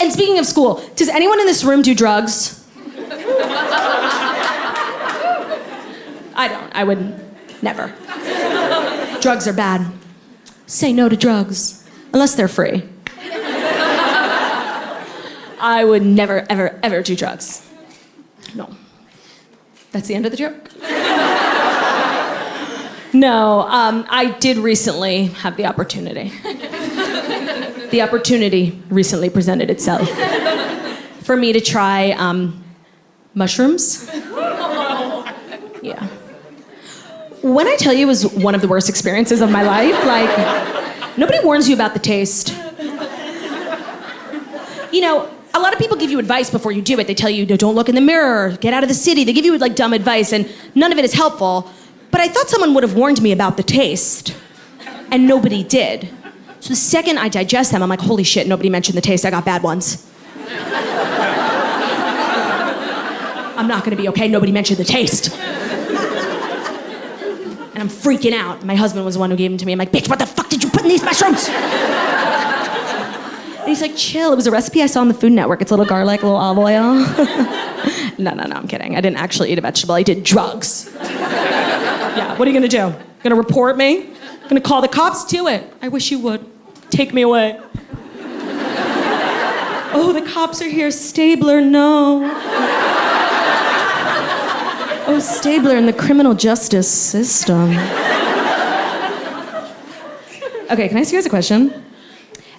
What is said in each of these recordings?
And speaking of school, does anyone in this room do drugs? I don't. I would never. Drugs are bad. Say no to drugs, unless they're free. I would never, ever, ever do drugs. No. That's the end of the joke. No, I did recently have the opportunity. The opportunity recently presented itself for me to try mushrooms. Yeah. When I tell you it was one of the worst experiences of my life, like, nobody warns you about the taste. You know, a lot of people give you advice before you do it. They tell you, don't look in the mirror, get out of the city. They give you like dumb advice and none of it is helpful. But I thought someone would have warned me about the taste. And nobody did. So the second I digest them, I'm like, holy shit, nobody mentioned the taste. I got bad ones. I'm not gonna be okay. Nobody mentioned the taste. And I'm freaking out. My husband was the one who gave them to me. I'm like, bitch, what the fuck did you put in these mushrooms? And he's like, chill, it was a recipe I saw on the Food Network. It's a little garlic, a little olive oil. No, I'm kidding. I didn't actually eat a vegetable. I did drugs. Yeah, what are you gonna do? Gonna report me? Gonna call the cops? Do it. I wish you would. Take me away. Oh, the cops are here. Stabler, no. Oh, Stabler in the criminal justice system. Okay, can I ask you guys a question?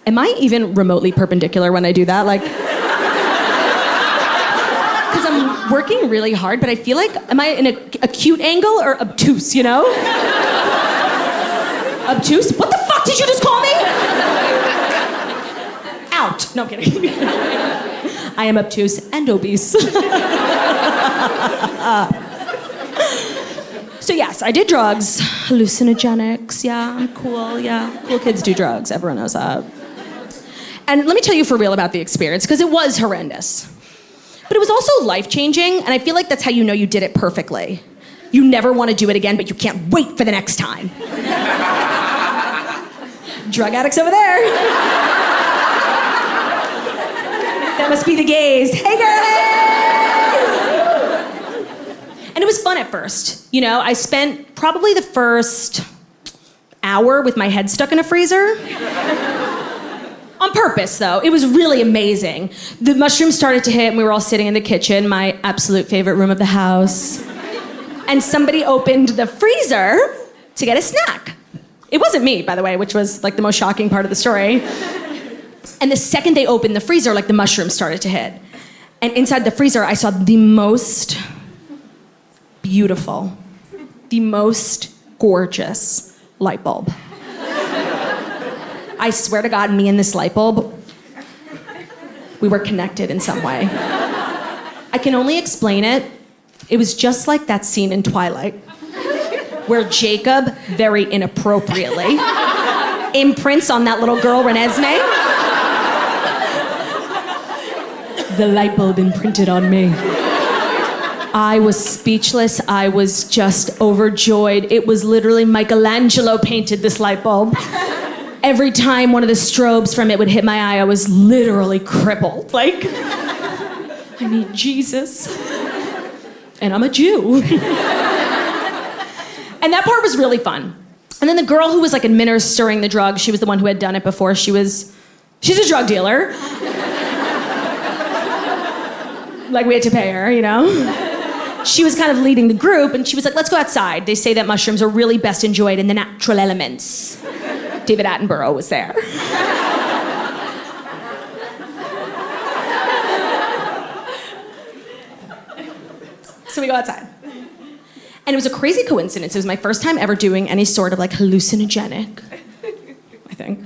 Am I even remotely perpendicular when I do that? Like, because I'm working really hard, but I feel like, am I in a acute angle or obtuse, you know? Obtuse? What the fuck did you just call me? Out. No, I'm kidding. I am obtuse and obese. So yes, I did drugs. Hallucinogenics, yeah, I'm cool, yeah. Cool kids do drugs, everyone knows that. And let me tell you for real about the experience, because it was horrendous. But it was also life-changing, and I feel like that's how you know you did it perfectly. You never want to do it again, but you can't wait for the next time. Drug addicts over there. That must be the gays. Hey, girlies! And it was fun at first. You know, I spent probably the first hour with my head stuck in a freezer. On purpose, though. It was really amazing. The mushrooms started to hit, and we were all sitting in the kitchen, my absolute favorite room of the house. And somebody opened the freezer to get a snack. It wasn't me, by the way, which was like the most shocking part of the story. And the second they opened the freezer, like the mushrooms started to hit. And inside the freezer, I saw the most beautiful, the most gorgeous light bulb. I swear to God, me and this light bulb, we were connected in some way. I can only explain it. It was just like that scene in Twilight, where Jacob, very inappropriately, imprints on that little girl, Renesmee. The light bulb imprinted on me. I was speechless. I was just overjoyed. It was literally Michelangelo painted this light bulb. Every time one of the strobes from it would hit my eye, I was literally crippled. Like, I need Jesus. And I'm a Jew. And that part was really fun. And then the girl who was like administering the drug, she was the one who had done it before. She's a drug dealer. Like, we had to pay her, you know? She was kind of leading the group, and she was like, let's go outside. They say that mushrooms are really best enjoyed in the natural elements. David Attenborough was there. So we go outside. And it was a crazy coincidence. It was my first time ever doing any sort of like hallucinogenic, I think.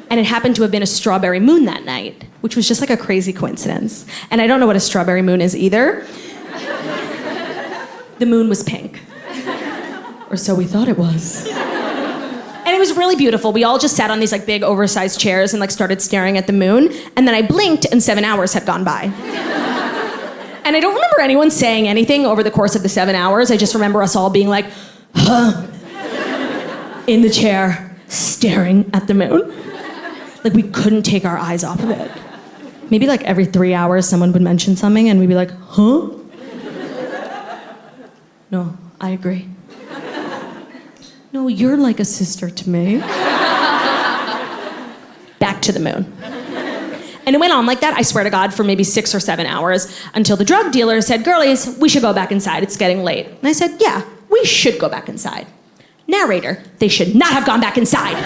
And it happened to have been a strawberry moon that night, which was just like a crazy coincidence. And I don't know what a strawberry moon is either. The moon was pink. Or so we thought it was. And it was really beautiful. We all just sat on these like big oversized chairs and like started staring at the moon. And then I blinked and 7 hours had gone by. And I don't remember anyone saying anything over the course of the 7 hours. I just remember us all being like, huh, in the chair, staring at the moon. Like we couldn't take our eyes off of it. maybe like every 3 hours someone would mention something and we'd be like, huh? No, I agree. No, you're like a sister to me. Back to the moon. And it went on like that, I swear to God, for maybe 6 or 7 hours until the drug dealer said, girlies, we should go back inside. It's getting late. And I said, yeah, we should go back inside. Narrator, they should not have gone back inside.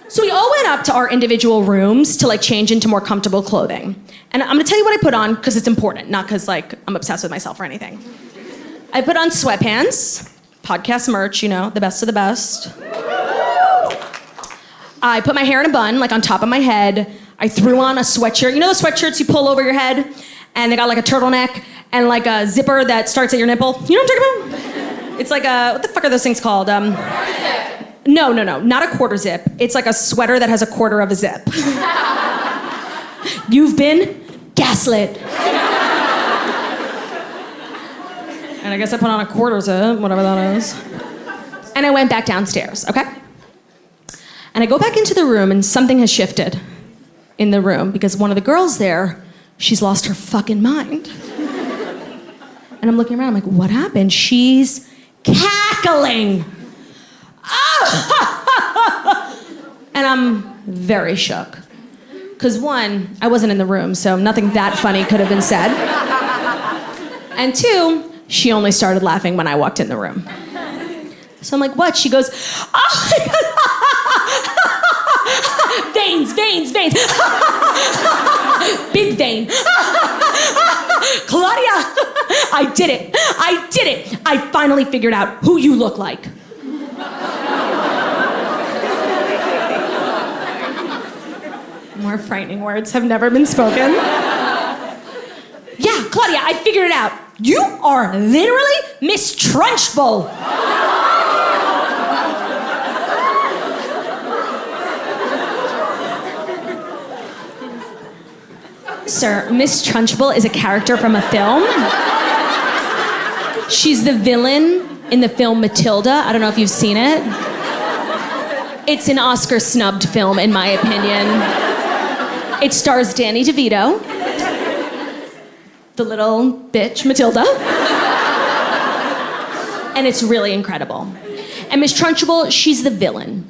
So we all went up to our individual rooms to like change into more comfortable clothing. And I'm gonna tell you what I put on because it's important, not because like I'm obsessed with myself or anything. I put on sweatpants, podcast merch, you know, the best of the best. I put my hair in a bun, like on top of my head. I threw on a sweatshirt. You know the sweatshirts you pull over your head? And they got like a turtleneck and like a zipper that starts at your nipple. You know what I'm talking about? It's like a, what the fuck are those things called? No, not a quarter zip. It's like a sweater that has a quarter of a zip. You've been gaslit. And I guess I put on a quarter zip, whatever that is. And I went back downstairs, okay? And I go back into the room and something has shifted in the room because one of the girls there, she's lost her fucking mind. And I'm looking around, I'm like, what happened? She's cackling. And I'm very shook. Because one, I wasn't in the room, so nothing that funny could have been said. And two, she only started laughing when I walked in the room. So I'm like, what? She goes, oh my God. Veins. Big vein. Claudia, I did it. I finally figured out who you look like. More frightening words have never been spoken. Yeah, Claudia, I figured it out. You are literally Miss Trunchbull. Sir, Miss Trunchbull is a character from a film. She's the villain in the film Matilda. I don't know if you've seen it. It's an Oscar-snubbed film, in my opinion. It stars Danny DeVito, the little bitch Matilda, and it's really incredible. And Miss Trunchbull, she's the villain.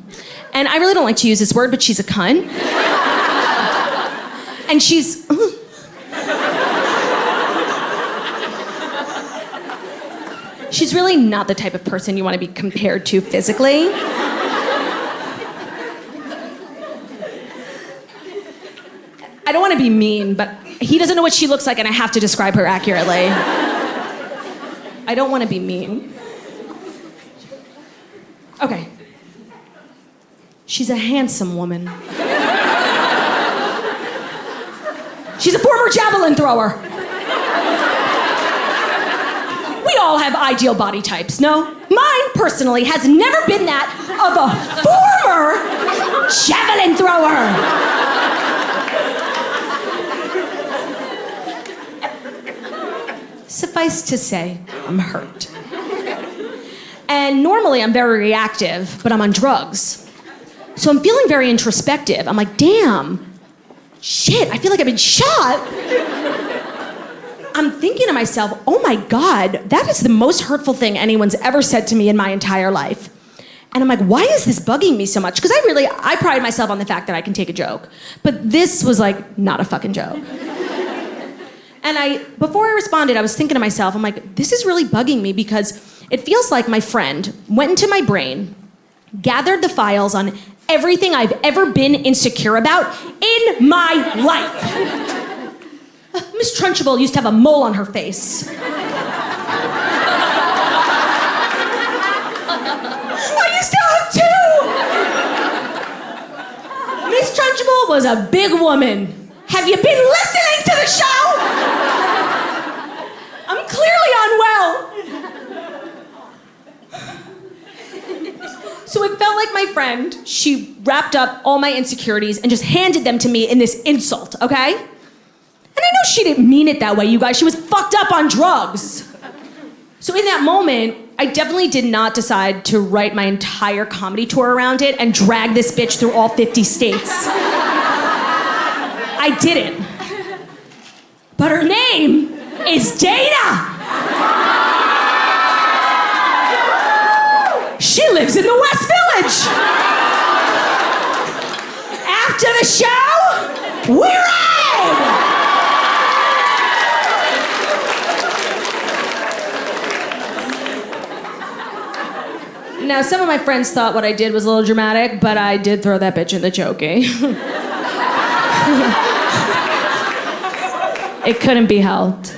And I really don't like to use this word, but she's a cunt. And she's... She's really not the type of person you want to be compared to physically. I don't want to be mean, but he doesn't know what she looks like and I have to describe her accurately. I don't want to be mean. Okay. She's a handsome woman. She's a former javelin thrower. We all have ideal body types, no? Mine, personally, has never been that of a former javelin thrower. Suffice to say, I'm hurt. And normally I'm very reactive, but I'm on drugs. So I'm feeling very introspective. I'm like, damn, shit, I feel like I've been shot. I'm thinking to myself, oh my God, that is the most hurtful thing anyone's ever said to me in my entire life. And I'm like, why is this bugging me so much? Because I pride myself on the fact that I can take a joke. But this was like, not a fucking joke. And before I responded, I was thinking to myself, I'm like, this is really bugging me because it feels like my friend went into my brain, gathered the files on everything I've ever been insecure about in my life. Miss Trunchbull used to have a mole on her face. I used to have two! Miss Trunchbull was a big woman. Have you been listening to the show? I'm clearly unwell. So it felt like my friend, she wrapped up all my insecurities and just handed them to me in this insult, okay? And I know she didn't mean it that way, you guys. She was fucked up on drugs. So in that moment, I definitely did not decide to write my entire comedy tour around it and drag this bitch through all 50 states. I didn't. But her name is Dana. She lives in the West Village. After the show, we ride! Now, some of my friends thought what I did was a little dramatic, but I did throw that bitch in the chokey. It couldn't be helped.